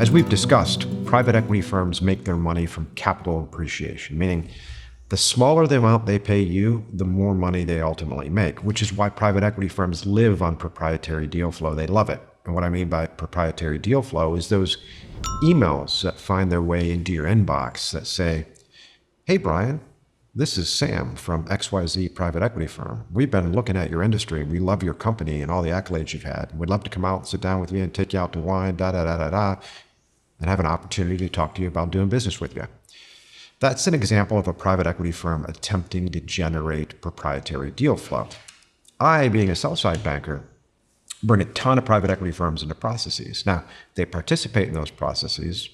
As we've discussed, private equity firms make their money from capital appreciation, meaning the smaller the amount they pay you, the more money they ultimately make, which is why private equity firms live on proprietary deal flow. They love it. And what I mean by proprietary deal flow is those emails that find their way into your inbox that say, "Hey, Brian, this is Sam from XYZ private equity firm. We've been looking at your industry. We love your company and all the accolades you've had. We'd love to come out and sit down with you and take you out to wine, and have an opportunity to talk to you about doing business with you." That's an example of a private equity firm attempting to generate proprietary deal flow. I, being a sell-side banker, bring a ton of private equity firms into processes. Now, they participate in those processes,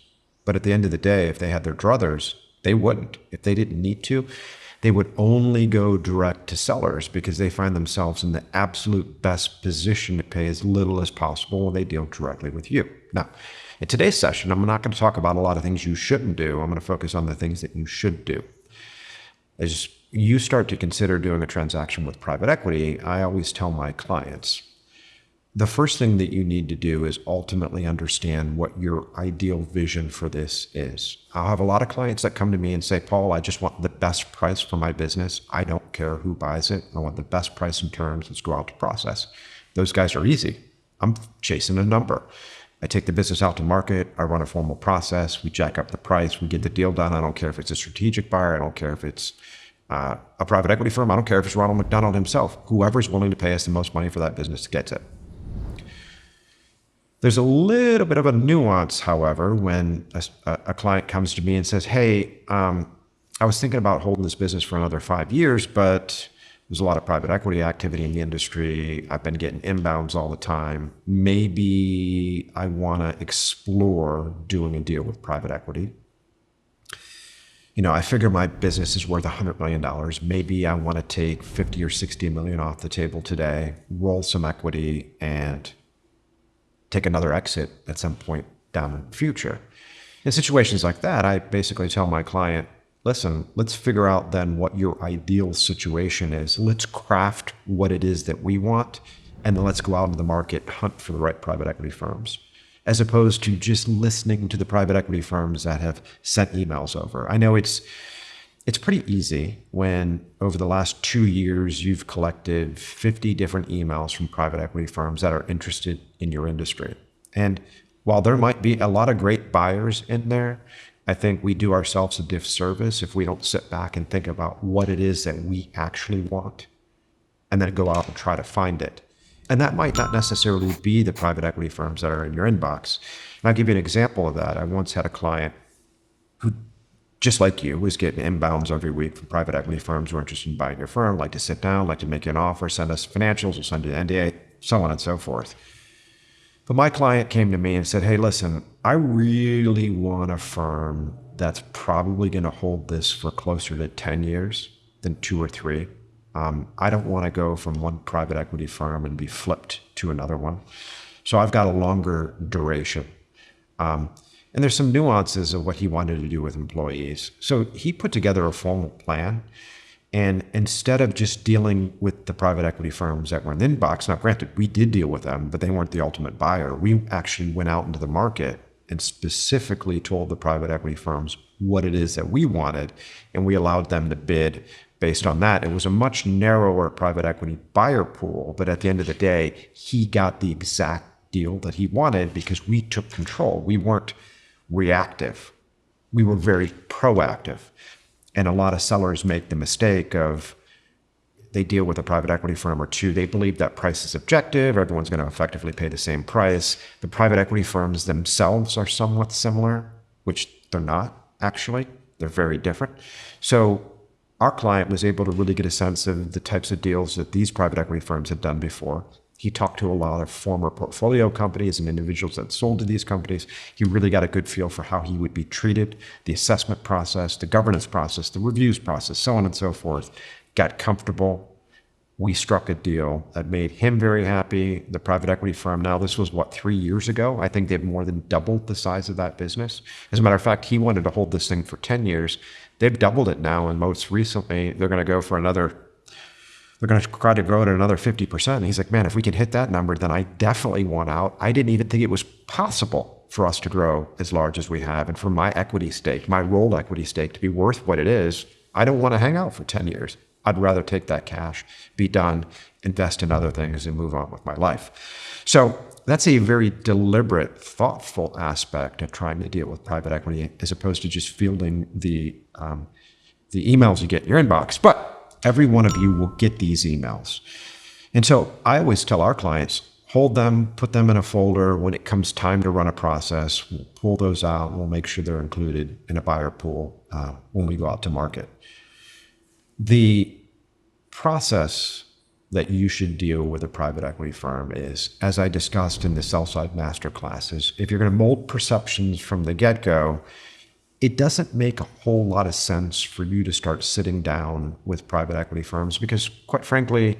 but at the end of the day, if they had their druthers, they wouldn't. If they didn't need to, they would only go direct to sellers because they find themselves in the absolute best position to pay as little as possible when they deal directly with you. Now, in today's session, I'm not going to talk about a lot of things you shouldn't do. I'm going to focus on the things that you should do. As you start to consider doing a transaction with private equity, I always tell my clients, the first thing that you need to do is ultimately understand what your ideal vision for this is. I'll have a lot of clients that come to me and say, "Paul, I just want the best price for my business. I don't care who buys it. I want the best price and terms. Let's go out to process." Those guys are easy. I'm chasing a number. I take the business out to market. I run a formal process. We jack up the price. We get the deal done. I don't care if it's a strategic buyer. I don't care if it's a private equity firm. I don't care if it's Ronald McDonald himself. Whoever's willing to pay us the most money for that business gets it. There's a little bit of a nuance, however, when a client comes to me and says, "Hey, I was thinking about holding this business for another 5 years, but there's a lot of private equity activity in the industry. I've been getting inbounds all the time. Maybe I want to explore doing a deal with private equity. I figure my business is worth $100 million. Maybe I want to take 50 or 60 million off the table today, roll some equity, and take another exit at some point down in the future." In situations like that, I basically tell my client, "Listen, let's figure out then what your ideal situation is. Let's craft what it is that we want, and then let's go out into the market, hunt for the right private equity firms," as opposed to just listening to the private equity firms that have sent emails over. I know it's pretty easy when over the last 2 years, you've collected 50 different emails from private equity firms that are interested in your industry. And while there might be a lot of great buyers in there, I think we do ourselves a disservice if we don't sit back and think about what it is that we actually want and then go out and try to find it. And that might not necessarily be the private equity firms that are in your inbox. And I'll give you an example of that. I once had a client who, just like you, was getting inbounds every week from private equity firms who are interested in buying your firm, like to sit down, like to make you an offer, send us financials, we'll send you an NDA, so on and so forth. But my client came to me and said, "Hey, listen, I really want a firm that's probably going to hold this for closer to 10 years than 2 or 3. I don't want to go from one private equity firm and be flipped to another one. So I've got a longer duration." And there's some nuances of what he wanted to do with employees. So he put together a formal plan. And instead of just dealing with the private equity firms that were in the inbox, now granted, we did deal with them, but they weren't the ultimate buyer. We actually went out into the market and specifically told the private equity firms what it is that we wanted. And we allowed them to bid based on that. It was a much narrower private equity buyer pool. But at the end of the day, he got the exact deal that he wanted because we took control. We weren't reactive. We were very proactive. And a lot of sellers make the mistake of they deal with a private equity firm or two. They believe that price is objective. Everyone's going to effectively pay the same price. The private equity firms themselves are somewhat similar, which they're not actually. They're very different. So our client was able to really get a sense of the types of deals that these private equity firms had done before. He talked to a lot of former portfolio companies and individuals that sold to these companies. He really got a good feel for how he would be treated, the assessment process, the governance process, the reviews process, so on and so forth. Got comfortable. We struck a deal that made him very happy. The private equity firm, now this was 3 years ago. I think they've more than doubled the size of that business. As a matter of fact, he wanted to hold this thing for 10 years. They've doubled it now. And most recently, they're going to go for another they're going to try to grow it at another 50%. And he's like, man, if we can hit that number, then I definitely want out. I didn't even think it was possible for us to grow as large as we have. And for my equity stake, my rolled equity stake to be worth what it is, I don't want to hang out for 10 years. I'd rather take that cash, be done, invest in other things, and move on with my life. So that's a very deliberate, thoughtful aspect of trying to deal with private equity, as opposed to just fielding the emails you get in your inbox. But every one of you will get these emails. And so I always tell our clients, hold them, put them in a folder. When it comes time to run a process, we'll pull those out. We'll make sure they're included in a buyer pool when we go out to market. The process that you should deal with a private equity firm is, as I discussed in the Sell-Side Masterclass, is if you're going to mold perceptions from the get-go, it doesn't make a whole lot of sense for you to start sitting down with private equity firms because, quite frankly,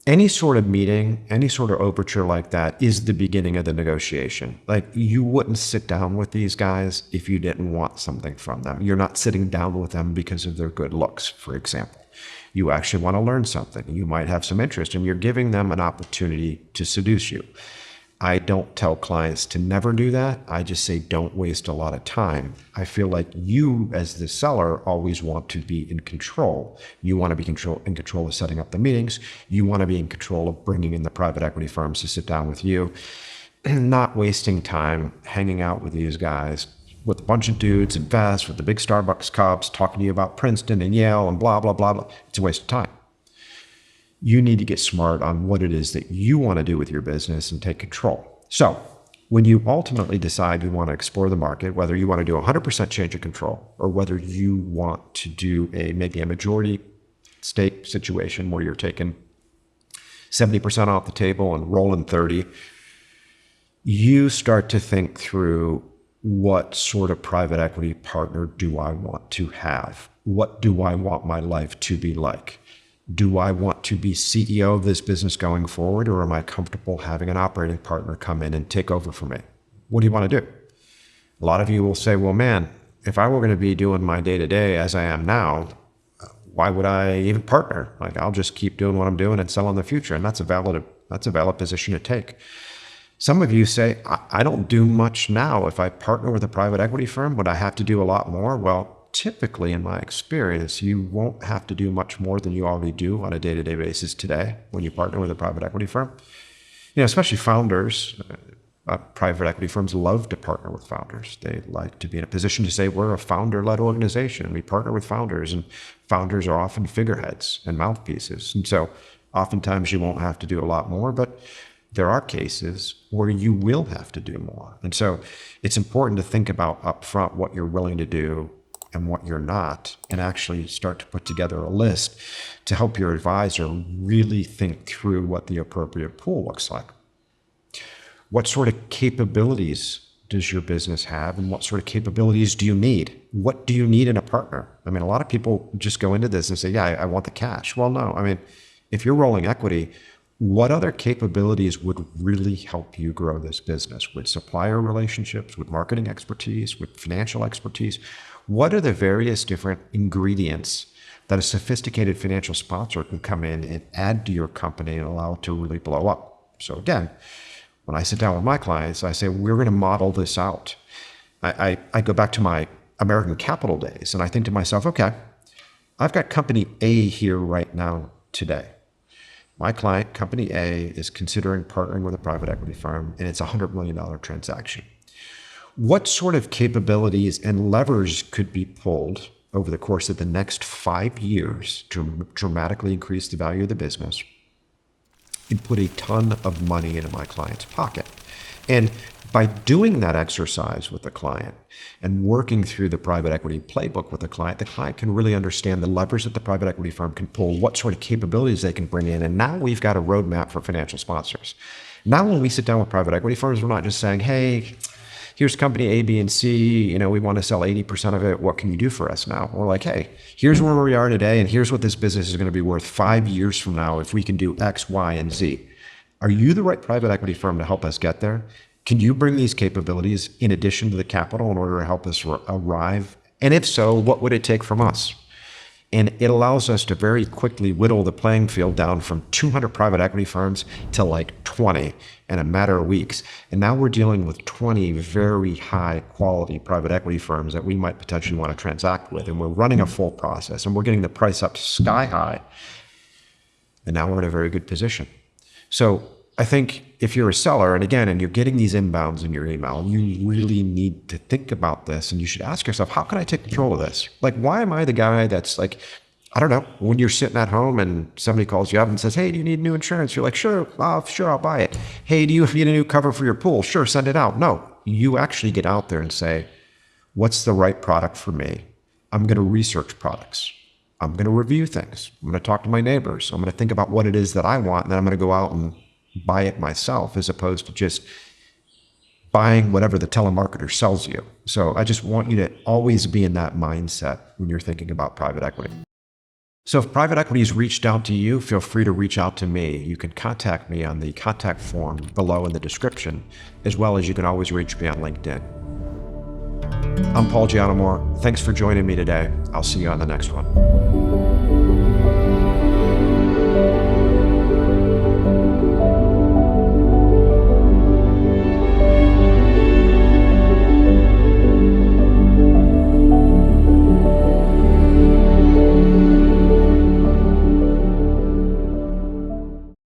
any sort of meeting, any sort of overture like that is the beginning of the negotiation. Like, you wouldn't sit down with these guys if you didn't want something from them. You're not sitting down with them because of their good looks, for example. You actually want to learn something. You might have some interest, and you're giving them an opportunity to seduce you. I don't tell clients to never do that. I just say don't waste a lot of time. I feel like you, as the seller, always want to be in control. You want to be in control of setting up the meetings. You want to be in control of bringing in the private equity firms to sit down with you, and not wasting time hanging out with these guys with a bunch of dudes in vests with the big Starbucks cups talking to you about Princeton and Yale and blah, blah, blah, blah. It's a waste of time. You need to get smart on what it is that you want to do with your business and take control. So when you ultimately decide you want to explore the market, whether you want to do 100% change of control or whether you want to do maybe a majority stake situation where you're taking 70% off the table and rolling 30, you start to think through, what sort of private equity partner do I want to have? What do I want my life to be like? Do I want to be CEO of this business going forward, or am I comfortable having an operating partner come in and take over for me? What do you want to do? A lot of you will say, well, man, if I were going to be doing my day-to-day as I am now, why would I even partner? Like, I'll just keep doing what I'm doing and sell in the future. And that's a valid position to take. Some of you say, I don't do much now. If I partner with a private equity firm, would I have to do a lot more? Well, typically in my experience, you won't have to do much more than you already do on a day-to-day basis today when you partner with a private equity firm. You know, especially founders, private equity firms love to partner with founders. They like to be in a position to say, we're a founder-led organization. We partner with founders, and founders are often figureheads and mouthpieces. And so oftentimes you won't have to do a lot more, but there are cases where you will have to do more. And so it's important to think about upfront what you're willing to do and what you're not, and actually start to put together a list to help your advisor really think through what the appropriate pool looks like. What sort of capabilities does your business have, and what sort of capabilities do you need? What do you need in a partner? I mean, a lot of people just go into this and say, yeah, I want the cash. Well, no, I mean, if you're rolling equity, what other capabilities would really help you grow this business? With supplier relationships, with marketing expertise, with financial expertise? What are the various different ingredients that a sophisticated financial sponsor can come in and add to your company and allow it to really blow up? So again, when I sit down with my clients, I say, we're going to model this out. I go back to my American Capital days, and I think to myself, okay, I've got company A here right now today. My client, company A, is considering partnering with a private equity firm, and it's a $100 million transaction. What sort of capabilities and levers could be pulled over the course of the next 5 years to dramatically increase the value of the business and put a ton of money into my client's pocket? And by doing that exercise with the client and working through the private equity playbook with the client can really understand the levers that the private equity firm can pull, what sort of capabilities they can bring in. And now we've got a roadmap for financial sponsors. Now, when we sit down with private equity firms, we're not just saying, hey, here's company A, B, and C, you know, we want to sell 80% of it. What can you do for us now? We're like, hey, here's where we are today, and here's what this business is going to be worth 5 years from now if we can do X, Y, and Z. Are you the right private equity firm to help us get there? Can you bring these capabilities in addition to the capital in order to help us arrive? And if so, what would it take from us? And it allows us to very quickly whittle the playing field down from 200 private equity firms to like 20 in a matter of weeks. And now we're dealing with 20 very high quality private equity firms that we might potentially want to transact with. And we're running a full process and we're getting the price up sky high. And now we're in a very good position. So I think if you're a seller, and you're getting these inbounds in your email, you really need to think about this, and you should ask yourself, how can I take control of this? Like, why am I the guy that's like, I don't know, when you're sitting at home and somebody calls you up and says, hey, do you need new insurance? You're like, sure, I'll buy it. Hey, do you need a new cover for your pool? Sure, send it out. No, you actually get out there and say, what's the right product for me? I'm going to research products. I'm going to review things. I'm going to talk to my neighbors. I'm going to think about what it is that I want, and then I'm going to go out and buy it myself, as opposed to just buying whatever the telemarketer sells you. So I just want you to always be in that mindset when you're thinking about private equity. So if private equity has reached out to you, feel free to reach out to me. You can contact me on the contact form below in the description, as well as you can always reach me on LinkedIn. I'm Paul Giannamore. Thanks for joining me today. I'll see you on the next one.